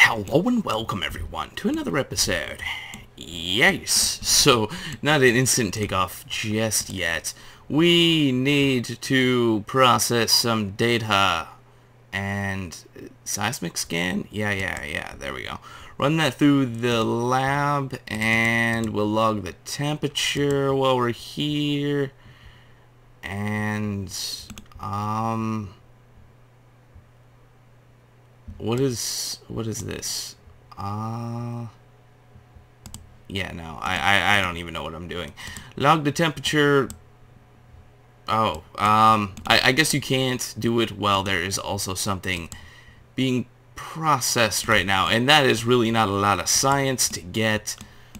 Hello and welcome everyone to another episode. Yes, so not an instant takeoff just yet. We need to process some data and seismic scan? Yeah, there we go. Run that through the lab and we'll log the temperature while we're here. And what is this? Yeah, no, I don't even know what I'm doing. Log the temperature. Oh, I guess you can't do it while there is also something being processed right now, and that is really not a lot of science to get,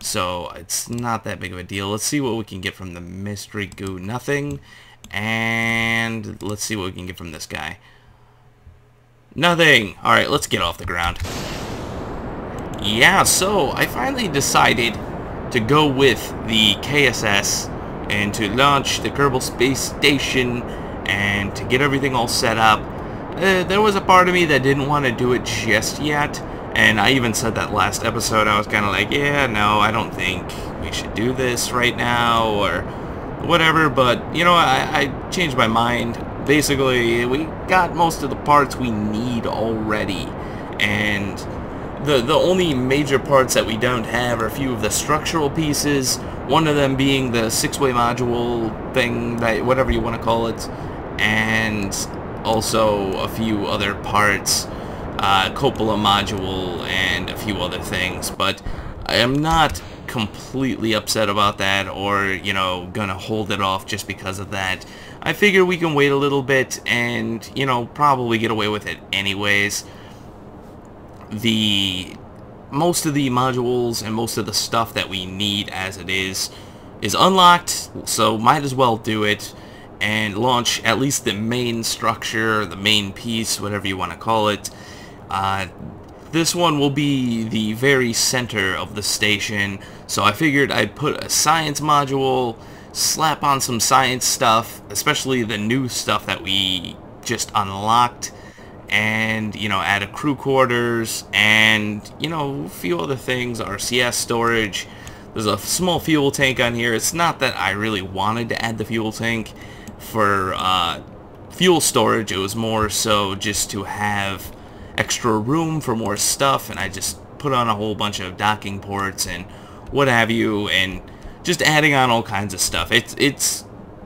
so it's not that big of a deal. Let's see what we can get from the mystery goo. Nothing. And let's see what we can get from this guy. Nothing. Alright, let's get off the ground. Yeah, so I finally decided to go with the KSS and to launch the Kerbal Space Station and to get everything all set up. There was a part of me that didn't want to do it just yet, and I even said that last episode. I was kind of like, yeah, no, I don't think we should do this right now, or whatever, but, you know, I changed my mind. Basically, we got most of the parts we need already, and the only major parts that we don't have are a few of the structural pieces, one of them being the six-way module thing, that whatever you want to call it, and also a few other parts, cupola module, and a few other things. But I am not completely upset about that, or, you know, gonna hold it off just because of that. I figure we can wait a little bit and, you know, probably get away with it anyways. Most of the modules and most of the stuff that we need as it is unlocked, so might as well do it and launch at least the main structure, the main piece, whatever you want to call it. This one will be the very center of the station, so I figured I'd put a science module, slap on some science stuff, especially the new stuff that we just unlocked, and, you know, add a crew quarters, and, you know, a few other things, RCS storage. There's a small fuel tank on here. It's not that I really wanted to add the fuel tank for fuel storage, it was more so just to have extra room for more stuff, and I just put on a whole bunch of docking ports and what have you, and just adding on all kinds of stuff. It's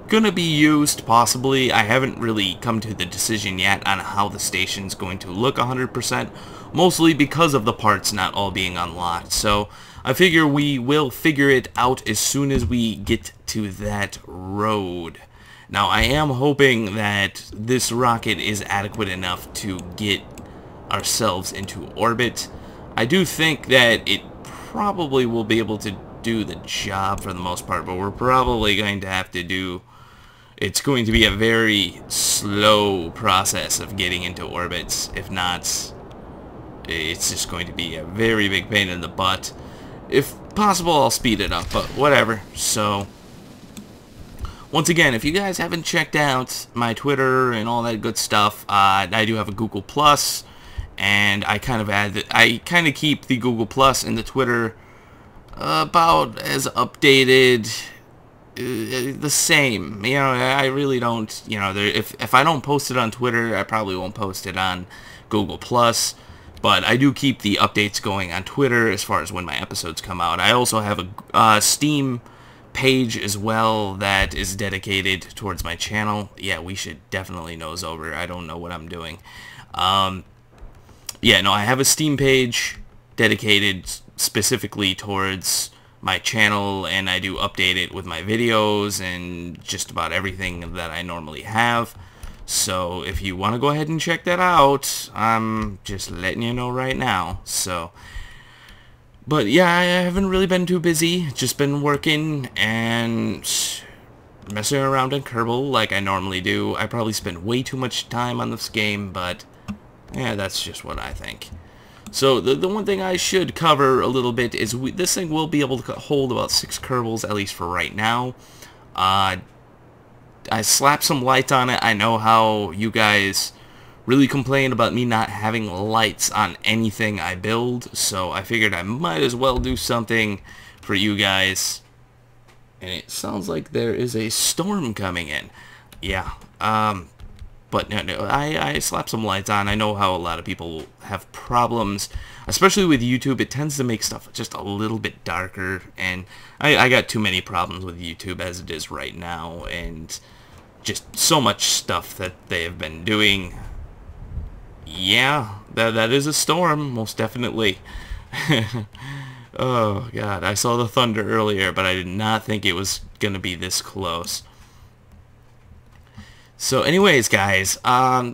gonna be used, possibly. I haven't really come to the decision yet on how the station's going to look 100%, mostly because of the parts not all being unlocked. So I figure we will figure it out as soon as we get to that road. Now, I am hoping that this rocket is adequate enough to get ourselves into orbit. I do think that it probably will be able to do the job for the most part, but we're probably going to have to do... It's going to be a very slow process of getting into orbits. If not, it's just going to be a very big pain in the butt. If possible, I'll speed it up, but whatever. So, once again, if you guys haven't checked out my Twitter and all that good stuff, I do have a Google Plus, and I kind of keep the Google Plus and the Twitter about as updated, the same. You know, I really don't, you know, if I don't post it on Twitter, I probably won't post it on Google Plus, but I do keep the updates going on Twitter as far as when my episodes come out. I also have a Steam page as well that is dedicated towards my channel. Yeah, we should definitely nose over. I don't know what I'm doing. Yeah, no, I have a Steam page dedicated specifically towards my channel, and I do update it with my videos and just about everything that I normally have. So if you want to go ahead and check that out, I'm just letting you know right now. So, but yeah, I haven't really been too busy. Just been working and messing around in Kerbal like I normally do. I probably spend way too much time on this game, but yeah, that's just what I think. So the one thing I should cover a little bit is this thing will be able to hold about 6 Kerbals, at least for right now. I slapped some lights on it. I know how you guys really complain about me not having lights on anything I build, so I figured I might as well do something for you guys. And it sounds like there is a storm coming in. Yeah, but no, I slapped some lights on. I know how a lot of people have problems, especially with YouTube. It tends to make stuff just a little bit darker, and I got too many problems with YouTube as it is right now, and just so much stuff that they have been doing. Yeah, that is a storm, most definitely. Oh god, I saw the thunder earlier, but I did not think it was gonna be this close. So anyways, guys,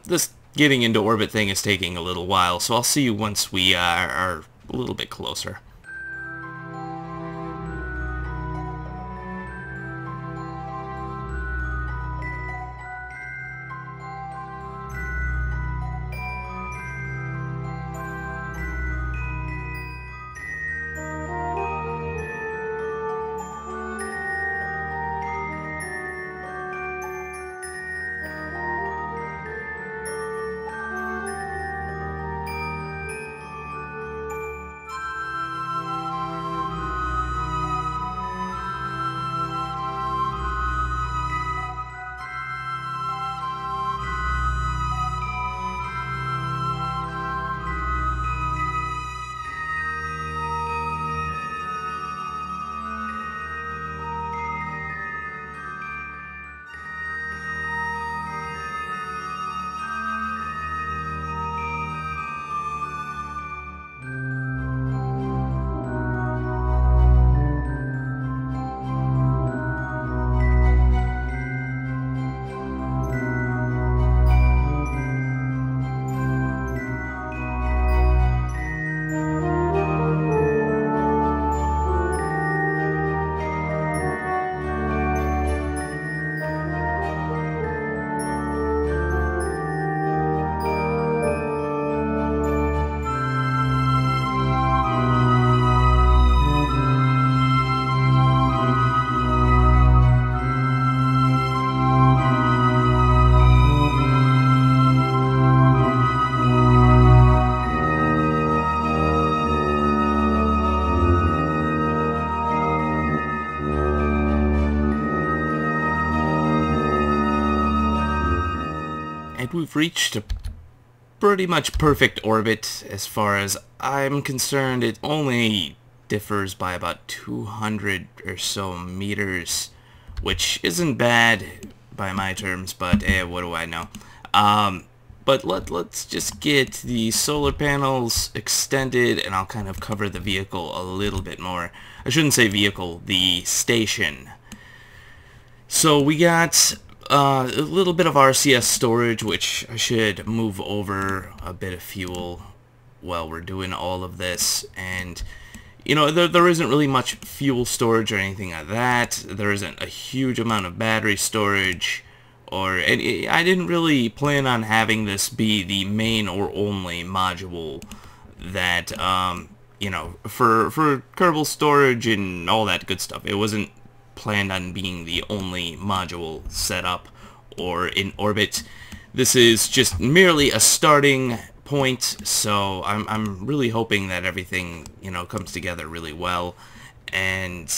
this getting into orbit thing is taking a little while, so I'll see you once we are a little bit closer. And we've reached a pretty much perfect orbit as far as I'm concerned. It only differs by about 200 or so meters, which isn't bad by my terms, but what do I know. But let's just get the solar panels extended, and I'll kind of cover the vehicle a little bit more. I shouldn't say vehicle, the station. So we got a little bit of RCS storage, which I should move over a bit of fuel while we're doing all of this. And you know, there isn't really much fuel storage or anything like that. There isn't a huge amount of battery storage, and I didn't really plan on having this be the main or only module that you know, for Kerbal storage and all that good stuff. It wasn't planned on being the only module set up or in orbit. This is just merely a starting point, so I'm really hoping that everything, you know, comes together really well, and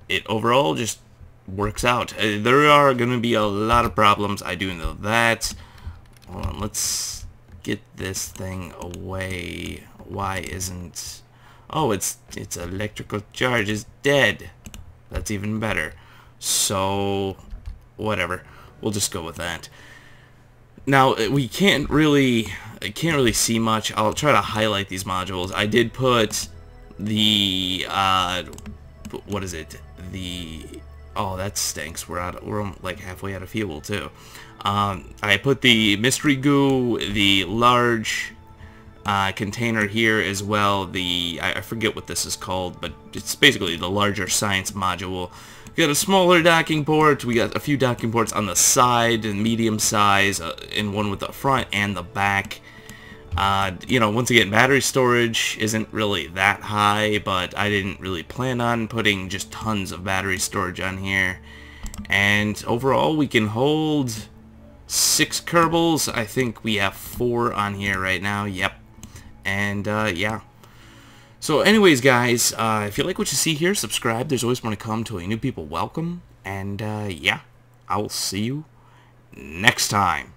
it overall just works out. There are going to be a lot of problems, I do know that. Hold on, let's get this thing away. Why isn't... Oh, its electrical charge is dead. That's even better. So, whatever. We'll just go with that. Now, we can't really see much. I'll try to highlight these modules. I did put the, what is it? Oh, that stinks. We're like halfway out of fuel, too. I put the mystery goo, the large container here as well. I forget what this is called, but it's basically the larger science module. We got a smaller docking port. We got a few docking ports on the side and medium size, and one with the front and the back. You know, once again, battery storage isn't really that high, but I didn't really plan on putting just tons of battery storage on here. And overall, we can hold 6 Kerbals. I think we have 4 on here right now. Yep. And yeah. So anyways, guys, if you like what you see here, subscribe. There's always more to come. To new people, welcome. And yeah, I will see you next time.